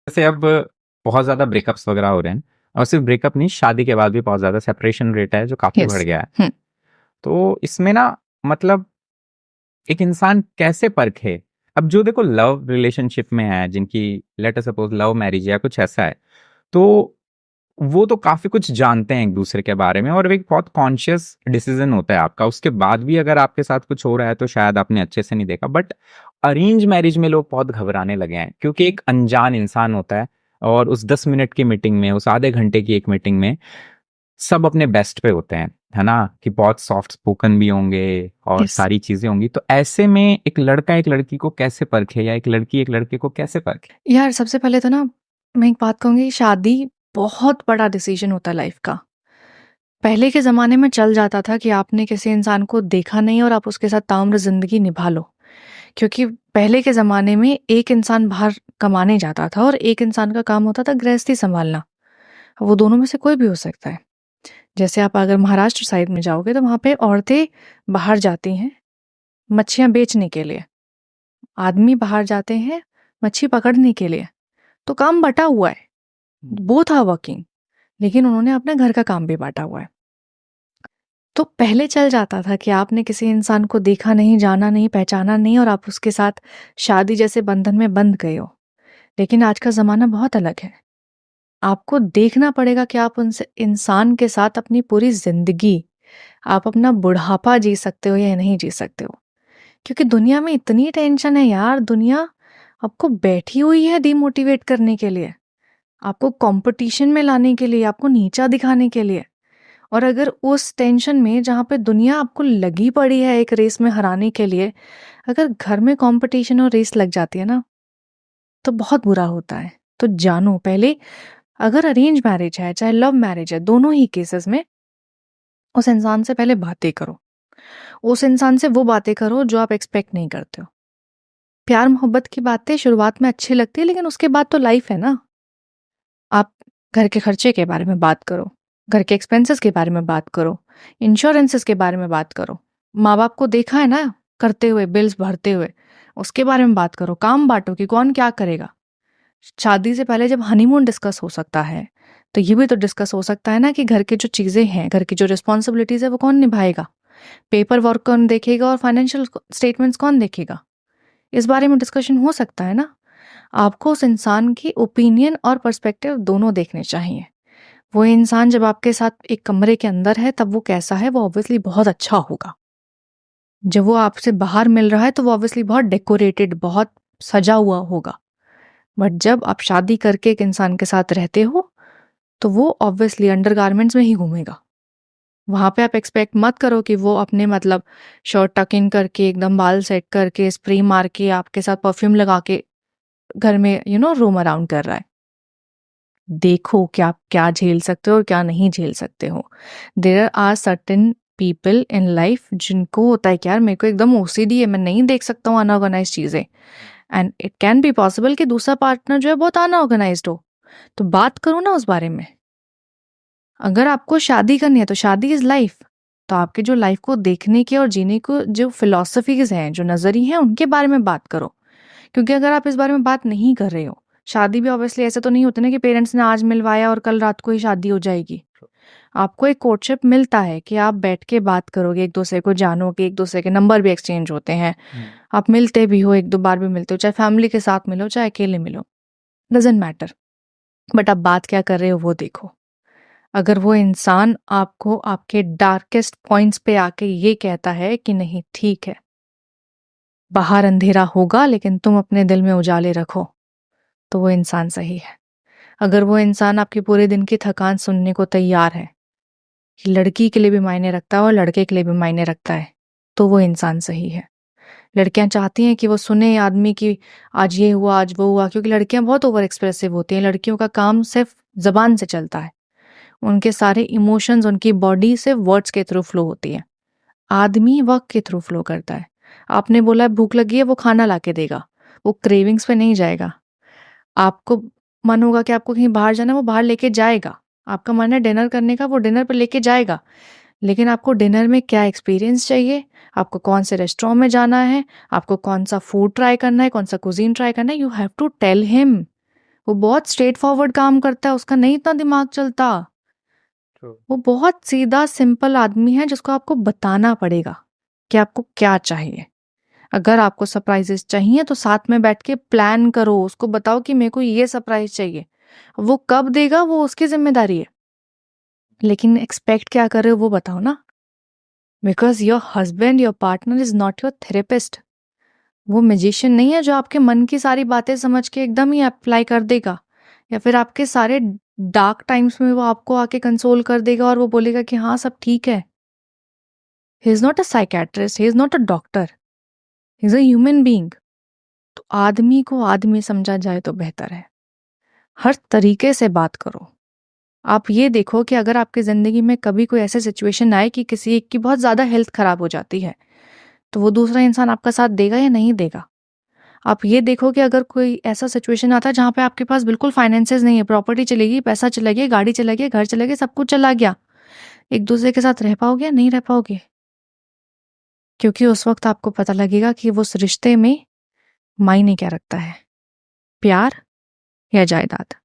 जैसे अब बहुत ज़्यादा ब्रेकअप्स वगैरह हो रहे हैं और सिर्फ ब्रेकअप नहीं, शादी के बाद भी बहुत ज़्यादा सेपरेशन रेट है जो काफ़ी बढ़ यस। गया है। हुँ। तो इसमें ना मतलब एक इंसान कैसे परखे? अब जो देखो लव रिलेशनशिप में है, जिनकी let us suppose love marriage या कुछ ऐसा है, तो वो तो काफ़ी कुछ जानते हैं एक-दूसरे के बारे में और एक बहुत कॉन्शियस डिसीज़न होता है आपका। उसके बाद भी अगर आपके साथ कुछ हो रहा है तो शायद आपने अच्छे से नहीं देखा। बट अरेंज मैरिज में लोग बहुत घबराने लगे हैं क्योंकि एक अनजान इंसान होता है और उस 10 मिनट की मीटिंग में, उस आधे घंटे की एक मीटिंग में सब अपने बेस्ट पे होते हैं, है ना? कि बहुत सॉफ्ट स्पोकन भी होंगे और यस। सारी चीज़ें होंगी। तो ऐसे में एक लड़का एक लड़की को कैसे परखे या एक लड़की एक लड़के को कैसे परखे? यार सबसे पहले तो ना मैं एक बात कहूँगी, शादी बहुत बड़ा डिसीज़न होता है लाइफ़ का। पहले के ज़माने में चल जाता था कि आपने किसी इंसान को देखा नहीं और आप उसके साथ ताउम्र ज़िंदगी निभा लो। क्योंकि पहले के ज़माने में एक इंसान बाहर कमाने जाता था और एक इंसान का काम होता था गृहस्थी सँभालना। वो दोनों में से कोई भी हो सकता है। जैसे आप अगर महाराष्ट्र साइड में जाओगे तो वहाँ पे औरतें बाहर जाती हैं मच्छियाँ बेचने के लिए। आदमी बाहर जाते हैं मच्छी पकड़ने के लिए। तो काम बँटा हुआ है। बोथ आर वर्किंग, लेकिन उन्होंने अपने घर का काम भी बाँटा हुआ है। तो पहले चल जाता था कि आपने किसी इंसान को देखा नहीं, जाना नहीं, पहचाना नहीं और आप उसके साथ शादी जैसे बंधन में बंध गए हो। लेकिन आज का ज़माना बहुत अलग है। आपको देखना पड़ेगा कि आप उनसे इंसान के साथ अपनी पूरी ज़िंदगी, आप अपना बुढ़ापा जी सकते हो या नहीं जी सकते हो। क्योंकि दुनिया में इतनी टेंशन है यार, दुनिया आपको बैठी हुई है डिमोटिवेट करने के लिए, आपको कॉम्पिटिशन में लाने के लिए, आपको नीचा दिखाने के लिए। और अगर उस टेंशन में जहाँ पे दुनिया आपको लगी पड़ी है एक रेस में हराने के लिए, अगर घर में कंपटीशन और रेस लग जाती है ना, तो बहुत बुरा होता है। तो जानो पहले, अगर अरेंज मैरिज है चाहे लव मैरिज है, दोनों ही केसेस में उस इंसान से पहले बातें करो। उस इंसान से वो बातें करो जो आप एक्सपेक्ट नहीं करते हो। प्यार मोहब्बत की बातें शुरुआत में अच्छी लगती है, लेकिन उसके बाद तो लाइफ है ना। आप घर के खर्चे के बारे में बात करो, घर के एक्सपेंसेस के बारे में बात करो, इंश्योरेंसेस के बारे में बात करो। माँ-बाप को देखा है ना करते हुए, बिल्स भरते हुए, उसके बारे में बात करो। काम बाँटो कि कौन क्या करेगा। शादी से पहले जब हनीमून डिस्कस हो सकता है, तो ये भी तो डिस्कस हो सकता है ना कि घर की जो चीज़ें हैं, घर की जो रिस्पॉन्सिबिलिटीज़ है, वो कौन निभाएगा? पेपर वर्क कौन देखेगा और फाइनेंशियल स्टेटमेंट्स कौन देखेगा? इस बारे में डिस्कशन हो सकता है ना। आपको उस इंसान की ओपिनियन और पर्सपेक्टिव दोनों देखने चाहिए। वो इंसान जब आपके साथ एक कमरे के अंदर है तब वो कैसा है, वो ऑब्वियसली बहुत अच्छा होगा। जब वो आपसे बाहर मिल रहा है तो वो ऑब्वियसली बहुत डेकोरेटेड, बहुत सजा हुआ होगा। बट जब आप शादी करके एक इंसान के साथ रहते हो, तो वो ऑब्वियसली अंडरगारमेंट्स में ही घूमेगा। वहाँ पे आप एक्सपेक्ट मत करो कि वो अपने मतलब शर्ट टक इन करके, एकदम बाल सेट करके, स्प्रे मार के, आपके साथ परफ्यूम लगा के घर में रोम अराउंड कर रहा है। देखो कि आप क्या झेल सकते हो और क्या नहीं झेल सकते हो। There are certain people in life जिनको होता है कि यार मेरे को एकदम ओसीडी है, मैं नहीं देख सकता हूँ अनऑर्गेनाइज्ड चीज़ें। And it can be possible कि दूसरा पार्टनर जो है बहुत अनऑर्गेनाइज्ड हो। तो बात करो ना उस बारे में। अगर आपको शादी करनी है तो शादी इज़ लाइफ। तो आपके जो लाइफ को देखने के और जीने को जो फिलॉसफीज़ हैं, जो नज़रिए हैं, उनके बारे में बात करो। क्योंकि अगर आप इस बारे में बात नहीं कर रहे हो, शादी भी ऑब्वियसली ऐसा तो नहीं होता ना कि पेरेंट्स ने आज मिलवाया और कल रात को ही शादी हो जाएगी। आपको एक कोर्टशिप मिलता है कि आप बैठ के बात करोगे, एक-दूसरे को जानोगे, एक-दूसरे के नंबर भी एक्सचेंज होते हैं। आप मिलते भी हो, 1-2 बार भी मिलते हो, चाहे फैमिली के साथ मिलो, चाहे अकेले मिलो, डज़न्ट मैटर। बट आप बात क्या कर रहे हो वो देखो। अगर वो इंसान आपको आपके डार्केस्ट पॉइंट्स पे आके ये कहता है कि नहीं ठीक है, बाहर अंधेरा होगा लेकिन तुम अपने दिल में उजाले रखो, तो वो इंसान सही है। अगर वो इंसान आपकी पूरे दिन की थकान सुनने को तैयार है, कि लड़की के लिए भी मायने रखता है और लड़के के लिए भी मायने रखता है, तो वो इंसान सही है। लड़कियाँ चाहती हैं कि वो सुने आदमी की आज ये हुआ, आज वो हुआ, क्योंकि लड़कियाँ बहुत ओवर एक्सप्रेसिव होती हैं। लड़कियों का काम सिर्फ ज़बान से चलता है। उनके सारे इमोशंस उनकी बॉडी से वर्ड्स के थ्रू फ्लो होती है। आदमी वर्क के थ्रू फ्लो करता है। आपने बोला है भूख लगी है, वो खाना लाके देगा। वो क्रेविंग्स पे नहीं जाएगा। आपको मन होगा कि आपको कहीं बाहर जाना है, वो बाहर लेके जाएगा। आपका मन है डिनर करने का, वो डिनर पे लेके जाएगा। लेकिन आपको डिनर में क्या एक्सपीरियंस चाहिए? आपको कौन से रेस्टोरेंट में जाना है? आपको कौन-सा फूड ट्राई करना है? कौन-सा कुज़ीन ट्राई करना है? You have to tell him. वो बहुत स्ट्रेट फॉरवर्ड काम करता है, उसका नहीं इतना दिमाग चलता। वो बहुत सीधा सिंपल आदमी है जिसको आपको बताना पड़ेगा कि आपको क्या चाहिए। अगर आपको सरप्राइजेस चाहिए तो साथ में बैठ के प्लान करो, उसको बताओ कि मेरे को ये सरप्राइज चाहिए। वो कब देगा वो उसकी जिम्मेदारी है, लेकिन एक्सपेक्ट क्या कर रहे हो वो बताओ ना। Because your husband, your partner is not your therapist. वो मैजिशियन नहीं है जो आपके मन की सारी बातें समझ के एकदम ही अप्लाई कर देगा, या फिर आपके सारे डार्क टाइम्स में वो आपको आके कंसोल कर देगा और वो बोलेगा कि हाँ सब ठीक है। He is not a psychiatrist, he is not a doctor, he is a human being. तो आदमी को आदमी समझा जाए तो बेहतर है। हर तरीके से बात करो। आप ये देखो कि अगर आपकी ज़िंदगी में कभी कोई ऐसी सिचुएशन आए कि किसी एक की बहुत ज़्यादा हेल्थ खराब हो जाती है, तो वो दूसरा इंसान आपका साथ देगा या नहीं देगा। आप ये देखो कि अगर कोई ऐसा सिचुएशन आता है जहाँ पे आपके पास बिल्कुल फाइनेंसेस नहीं है, प्रॉपर्टी चली गई, पैसा चला गया, गाड़ी चला गया, घर चला गया, सब कुछ चला गया, एक दूसरे के साथ रह पाओगे या नहीं रह पाओगे? क्योंकि उस वक्त आपको पता लगेगा कि वो उस रिश्ते में मायने क्या रखता है, प्यार या जायदाद।